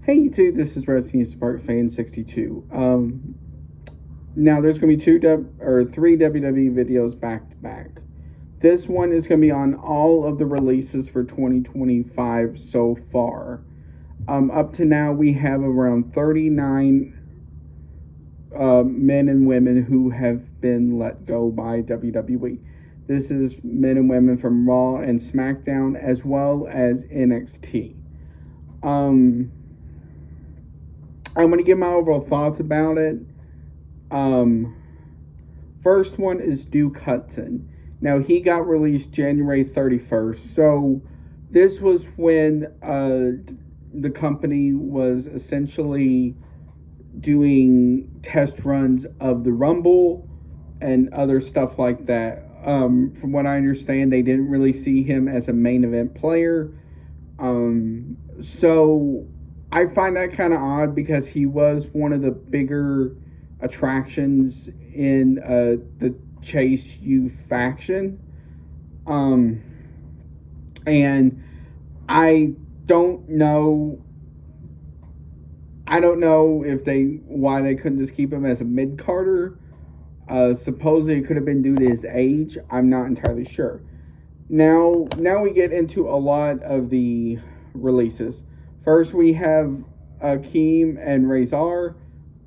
Hey YouTube, this is Wrestling Spark Fan 62. Now there's going to be three WWE videos back to back. This one is going to be on all of the releases for 2025 so far. Up to now, we have around 39 men and women who have been let go by WWE. This is men and women from Raw and SmackDown as well as NXT. I'm going to give my overall thoughts about it. First one is Duke Hudson. Now, he got released January 31st. So, this was when the company was essentially doing test runs of the Rumble and other stuff like that. From what I understand, they didn't really see him as a main event player. So I find that kind of odd because he was one of the bigger attractions in the Chase U faction. And I don't know if why they couldn't just keep him as a mid-carder. Supposedly it could have been due to his age. I'm not entirely sure. Now we get into a lot of the releases. First, we have Akeem and Razor.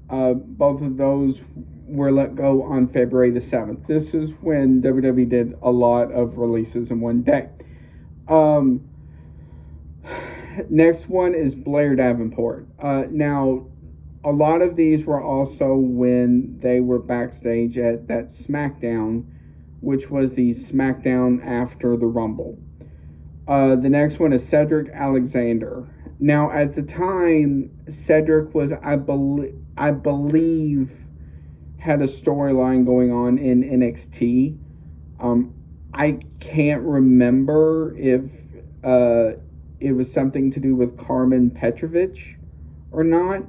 Both of those were let go on February the 7th. This is when WWE did a lot of releases in one day. Next one is Blair Davenport. Now, a lot of these were also when they were backstage at that SmackDown, which was the SmackDown after the Rumble. The next one is Cedric Alexander. Now, at the time, Cedric was, I believe, had a storyline going on in NXT. I can't remember if it was something to do with Carmen Petrovich or not.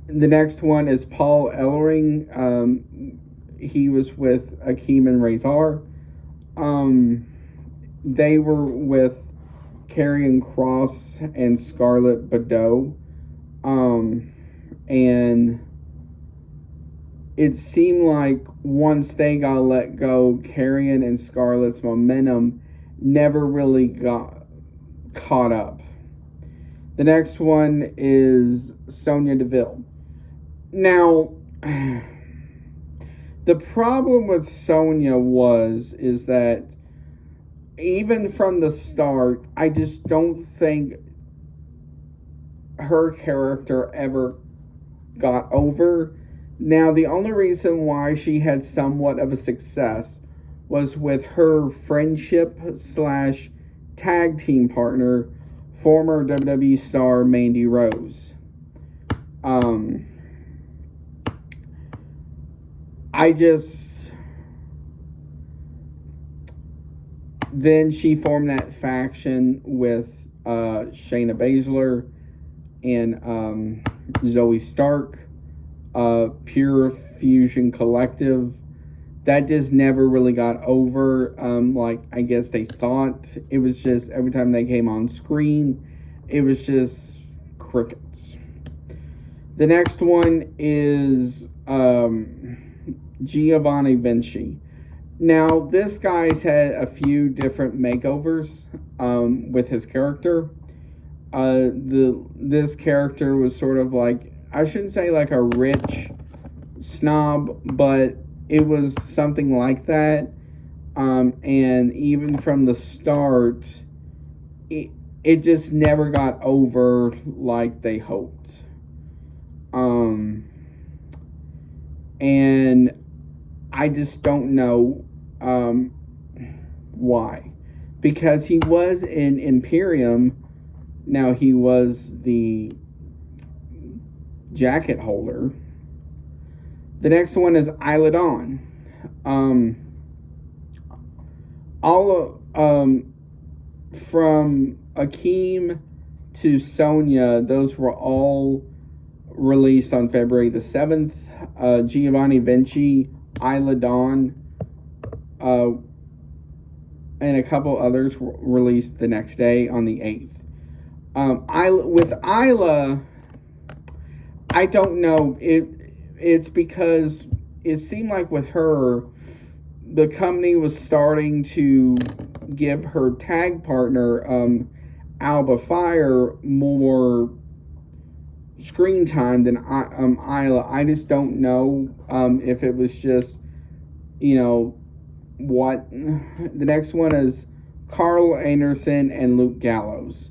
The next one is Paul Ellering. He was with Akeem and Razor. They were with Karrion Kross and Scarlett Bordeaux. And it seemed like once they got let go, Karrion and Scarlett's momentum never really got caught up. The next one is Sonya Deville. Now, the problem with Sonya is that even from the start, I just don't think her character ever got over. Now, the only reason why she had somewhat of a success was with her friendship / tag team partner, former WWE star Mandy Rose. Then she formed that faction with Shayna Baszler and Zoe Stark, Pure Fusion Collective. That just never really got over, like I guess they thought. It was just every time they came on screen, it was just crickets. The next one is Giovanni Vinci. Now, this guy's had a few different makeovers with his character. This character was sort of like, I shouldn't say like a rich snob, but it was something like that. And even from the start, it just never got over like they hoped. And I just don't know why. Because he was in Imperium. Now he was the jacket holder. The next one is Isla Dawn. From Akeem to Sonya, those were all released on February the 7th. Giovanni Vinci, Isla Dawn and a couple others were released the next day on the 8th. With Isla, I don't know. It's because it seemed like with her, the company was starting to give her tag partner, Alba Fire, more screen time than Isla. I just don't know if it was just, what. The next one is Carl Anderson and Luke Gallows.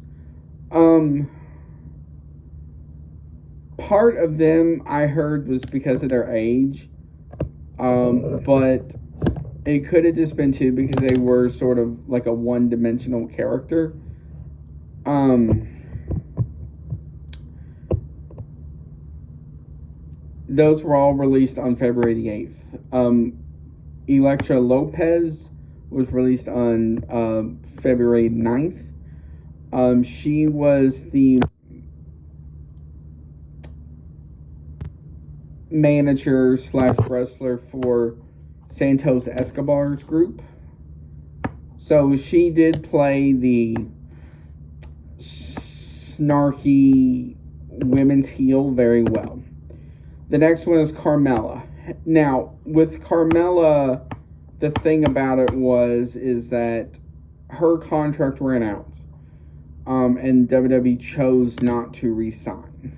Part of them I heard was because of their age, but it could have just been too because they were sort of like a one-dimensional character. Those were all released on February the 8th. Elektra Lopez was released on February 9th. She was the manager / wrestler for Santos Escobar's group. So she did play the snarky women's heel very well. The next one is Carmella. Now, with Carmella, the thing about it is that her contract ran out. And WWE chose not to re-sign.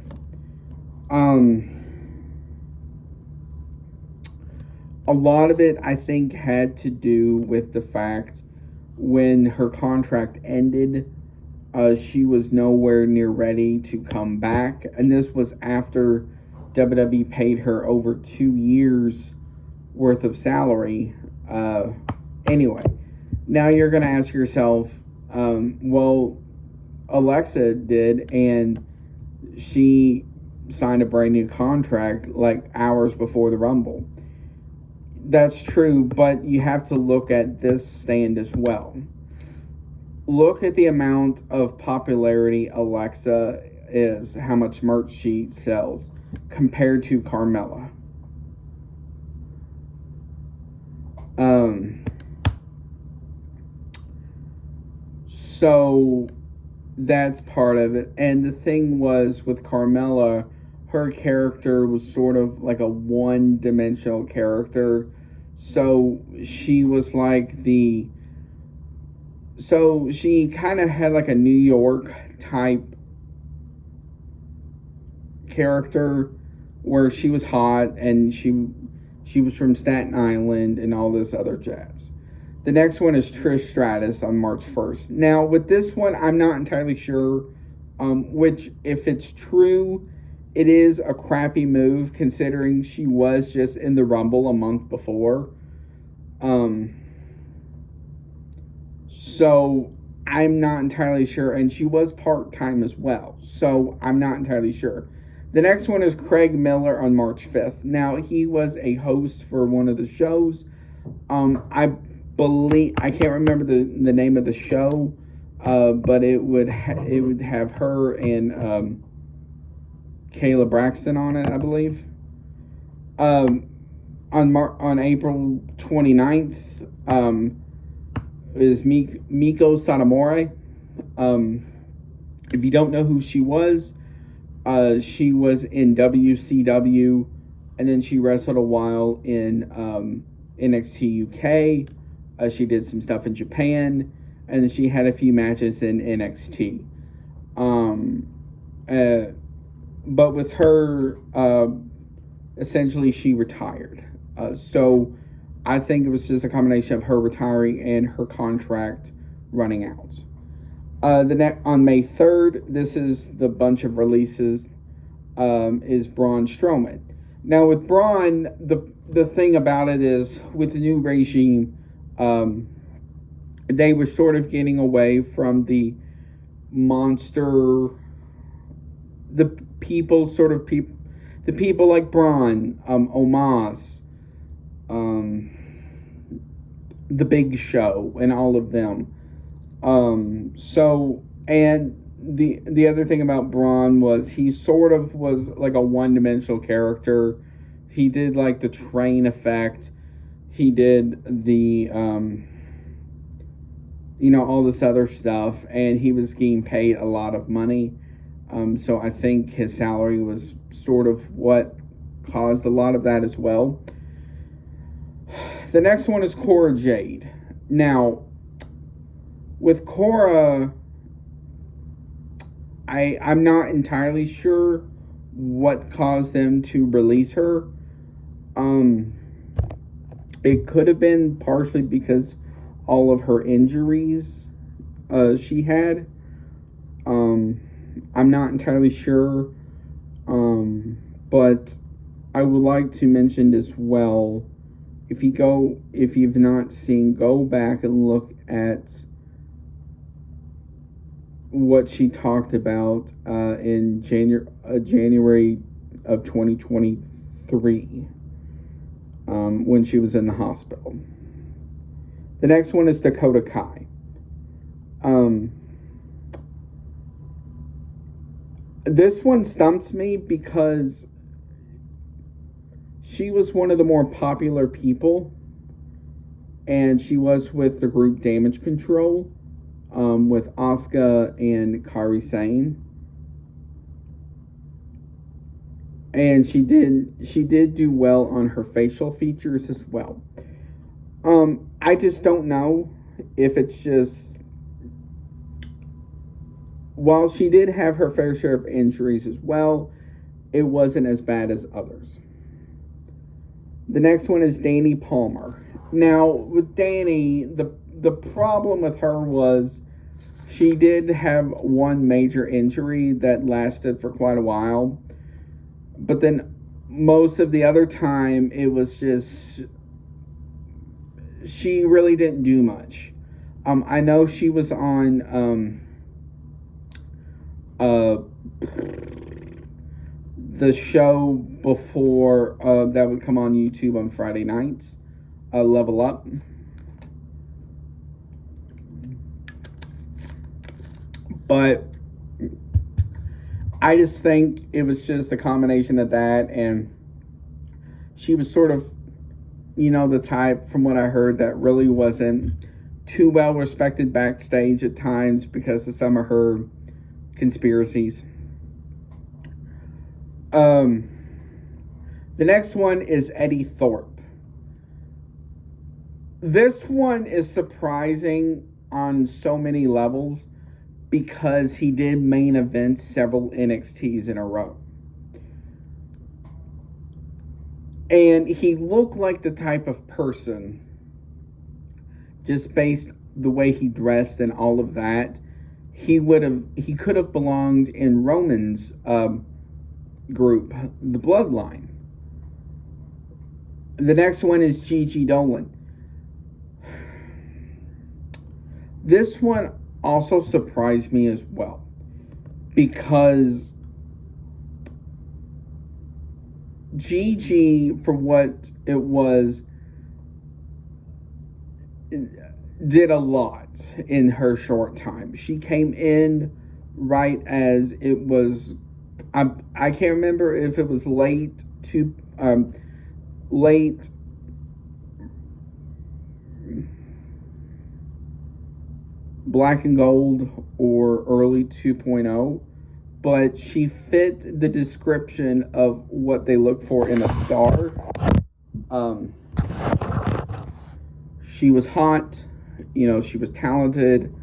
A lot of it, I think, had to do with the fact when her contract ended, she was nowhere near ready to come back. And this was after WWE paid her over 2 years worth of salary. Anyway, now you're going to ask yourself, well, Alexa did, and she signed a brand new contract like hours before the Rumble. That's true, but you have to look at this stand as well. Look at the amount of popularity Alexa is, how much merch she sells compared to Carmella. So that's part of it. And the thing was with Carmella, her character was sort of like a one-dimensional character. So she was like so she kind of had like a New York type character where she was hot and she was from Staten Island and all this other jazz. The next one is Trish Stratus on March 1st. Now, with this one, I'm not entirely sure, which, if it's true, it is a crappy move considering she was just in the Rumble a month before. So I'm not entirely sure, and she was part-time as well, so I'm not entirely sure. The next one is Craig Miller on March 5th. Now, he was a host for one of the shows. I can't remember the name of the show, but it would have her and Kayla Braxton on it, I believe. On April 29th is Miko Satomura. If you don't know who she was in WCW, and then she wrestled a while in NXT UK. She did some stuff in Japan, and then she had a few matches in NXT. But with her, essentially she retired. So I think it was just a combination of her retiring and her contract running out. On May 3rd, this is the bunch of releases, is Braun Strowman. Now with Braun, the thing about it is, with the new regime, they were sort of getting away from the monster, the people like Braun, Omos, The Big Show, and all of them. And the other thing about Braun was he sort of was like a one-dimensional character. He did like the train effect. He did the all this other stuff, and he was getting paid a lot of money. So I think his salary was sort of what caused a lot of that as well. The next one is Cora Jade. Now, with Cora, I'm not entirely sure what caused them to release her. It could have been partially because all of her injuries she had. I'm not entirely sure. But I would like to mention as well, if you've not seen, go back and look at what she talked about in January of 2023 when she was in the hospital. The next one is Dakota Kai. This one stumps me because she was one of the more popular people, and she was with the group Damage Control, with Asuka and Kairi Sane. And she did do well on her facial features as well. I just don't know if it's just, while she did have her fair share of injuries as well, it wasn't as bad as others. The next one is Dani Palmer. Now, with Dani, the problem with her was she did have one major injury that lasted for quite a while. But then most of the other time, it was just, she really didn't do much. I know she was on the show before that would come on YouTube on Friday nights, Level Up. But I just think it was just a combination of that, and she was sort of, the type, from what I heard, that really wasn't too well respected backstage at times because of some of her conspiracies. The next one is Eddie Thorpe. This one is surprising on so many levels because he did main event several NXTs in a row. And he looked like the type of person, just based the way he dressed and all of that, he could have belonged in Roman's group, the Bloodline. The next one is Gigi Dolan. This one also surprised me as well, because Gigi, for what it was, did a lot in her short time. She came in right as it was, I can't remember if it was late Black and Gold or early 2.0, but she fit the description of what they look for in a star. She was hot, she was talented,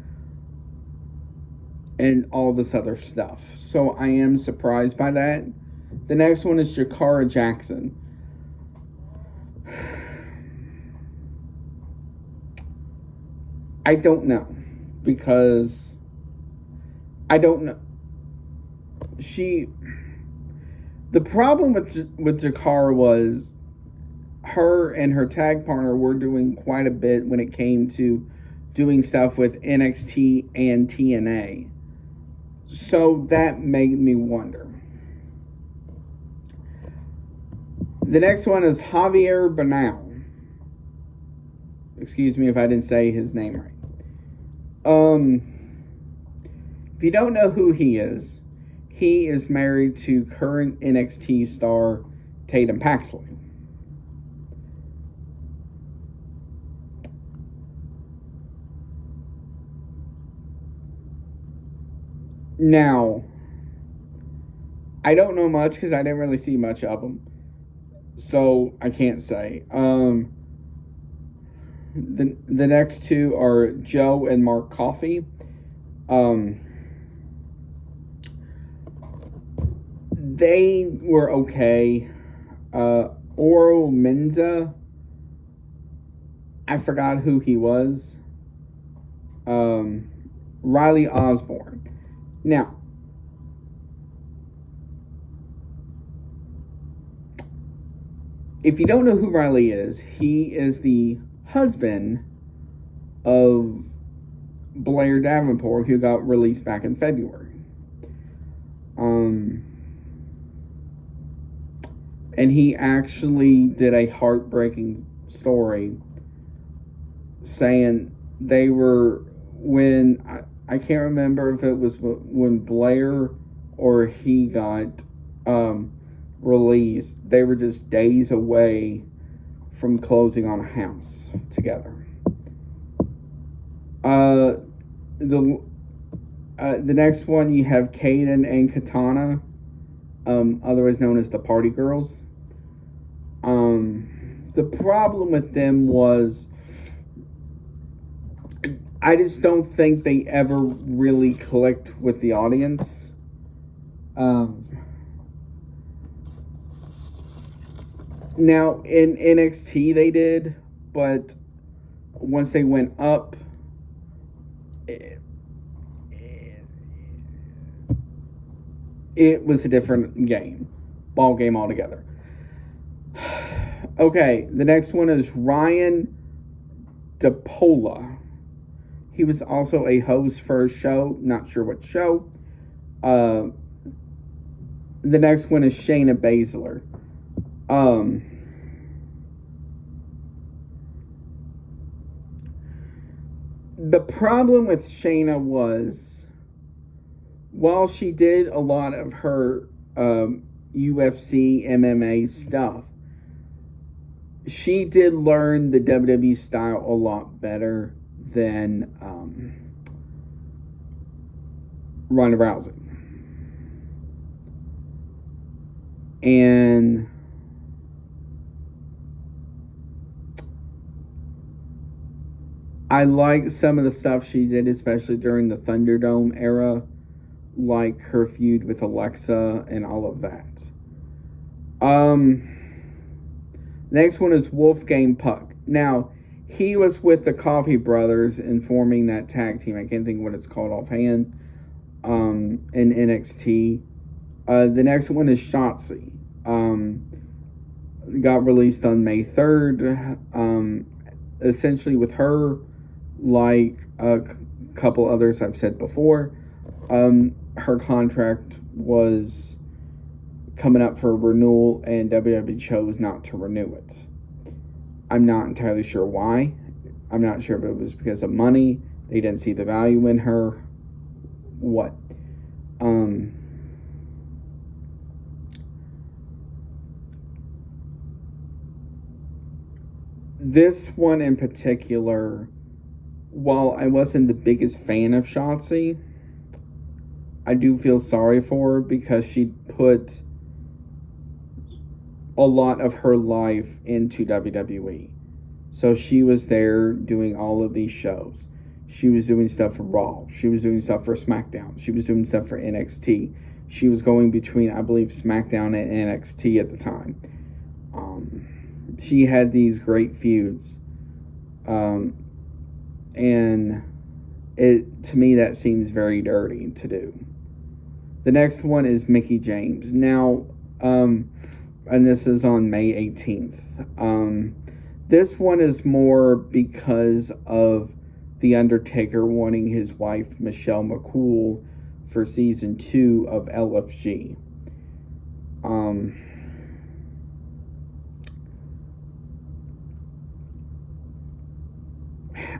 and all this other stuff. So I am surprised by that. The next one is Jakara Jackson. I don't know, because I don't know. The problem with Jakara was her and her tag partner were doing quite a bit when it came to doing stuff with NXT and TNA. So that made me wonder. The next one is Javier Bernal. Excuse me if I didn't say his name right. If you don't know who he is married to current NXT star Tatum Paxley. Now, I don't know much because I didn't really see much of them, so I can't say. The next two are Joe and Mark Coffey. They were okay. Oro Menza, I forgot who he was. Riley Osborne. Now, if you don't know who Riley is, he is the husband of Blair Davenport, who got released back in February. And he actually did a heartbreaking story saying they were, when, I can't remember if it was when Blair or he got released, they were just days away from closing on a house together. The next one, you have Kaden and Katana, otherwise known as the Party Girls. The problem with them was, I just don't think they ever really clicked with the audience. Now, in NXT they did, but once they went up, it was a different ball game altogether. Okay, the next one is Ryan DePola. He was also a host for a show, not sure what show. The next one is Shayna Baszler. The problem with Shayna was, while she did a lot of her UFC, MMA stuff, she did learn the WWE style a lot better than Ronda Rousey. And I like some of the stuff she did, especially during the Thunderdome era, like her feud with Alexa and all of that. Next one is Wolfgang Puck. Now, he was with the Coffey Brothers in forming that tag team. I can't think what it's called offhand. In NXT. The next one is Shotzi. Got released on May 3rd. Essentially with her, like a couple others I've said before, her contract was coming up for renewal, and WWE chose not to renew it. I'm not entirely sure why. I'm not sure if it was because of money. They didn't see the value in her. What? This one in particular, while I wasn't the biggest fan of Shotzi, I do feel sorry for her because she put a lot of her life into WWE. So she was there doing all of these shows. She was doing stuff for Raw. She was doing stuff for SmackDown. She was doing stuff for NXT. She was going between, I believe, SmackDown and NXT at the time. She had these great feuds. And to me, that seems very dirty to do. The next one is Mickie James. Now, and this is on May 18th. This one is more because of The Undertaker wanting his wife, Michelle McCool, for season 2 of LFG.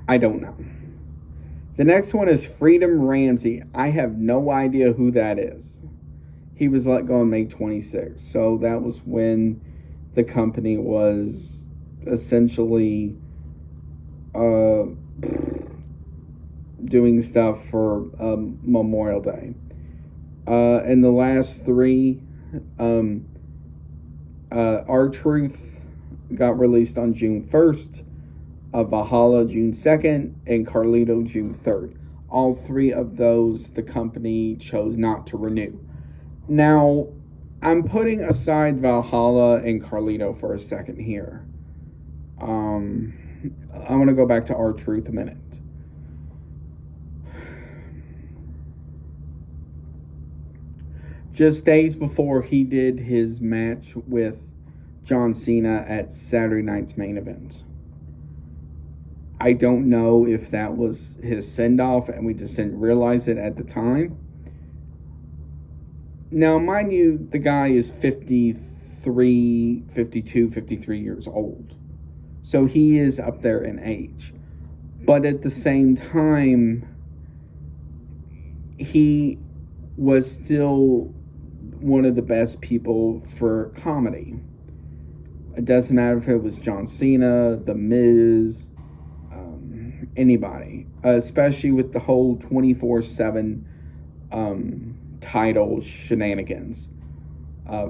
I don't know. The next one is Freedom Ramsey. I have no idea who that is. He was let go on May 26th. So that was when the company was essentially doing stuff for Memorial Day. And the last three, R-Truth got released on June 1st, Valhalla June 2nd, and Carlito June 3rd. All three of those the company chose not to renew. Now, I'm putting aside Valhalla and Carlito for a second here. I want to go back to R-Truth a minute. Just days before he did his match with John Cena at Saturday night's main event. I don't know if that was his send-off and we just didn't realize it at the time. Now, mind you, the guy is 53, 52, 53 years old. So he is up there in age. But at the same time, he was still one of the best people for comedy. It doesn't matter if it was John Cena, The Miz, anybody. Especially with the whole 24/7 title shenanigans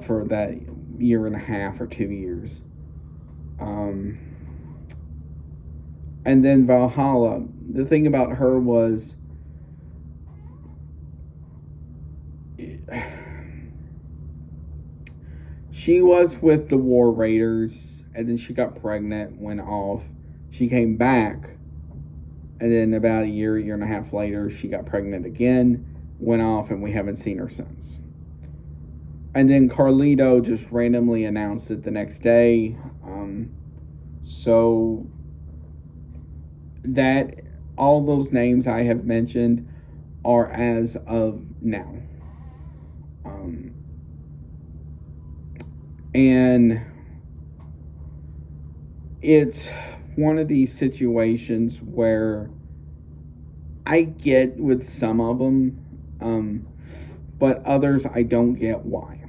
for that year and a half or 2 years. And then Valhalla. The thing about her was she was with the War Raiders, and then she got pregnant, went off. She came back, and then about a year and a half later, she got pregnant again, went off, and we haven't seen her since. And then Carlito just randomly announced it the next day. So that all those names I have mentioned are as of now. And it's one of these situations where I get with some of them, but others I don't get why.